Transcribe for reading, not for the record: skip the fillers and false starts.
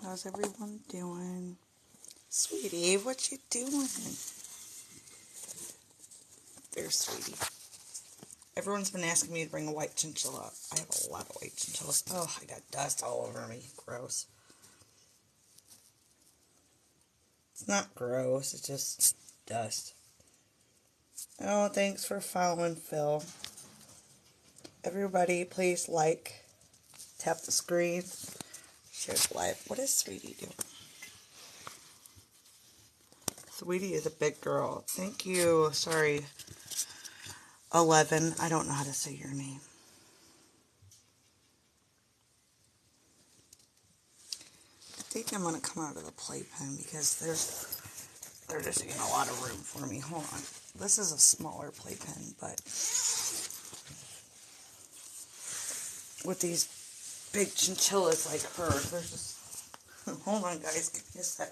How's everyone doing? Sweetie, what you doing? There, sweetie. Everyone's been asking me to bring a white chinchilla. I have a lot of white chinchillas. Oh, I got dust all over me. Gross. It's not gross. It's just dust. Oh, thanks for following, Phil. Everybody, please like, tap the screen, share the live. What is Sweetie doing? Sweetie is a big girl. Thank you. Sorry. 11. I don't know how to say your name. I think I'm going to come out of the playpen because they're just taking a lot of room for me. Hold on. This is a smaller playpen, but with these big chinchillas like her, they're just... Hold on, guys. Give me a sec.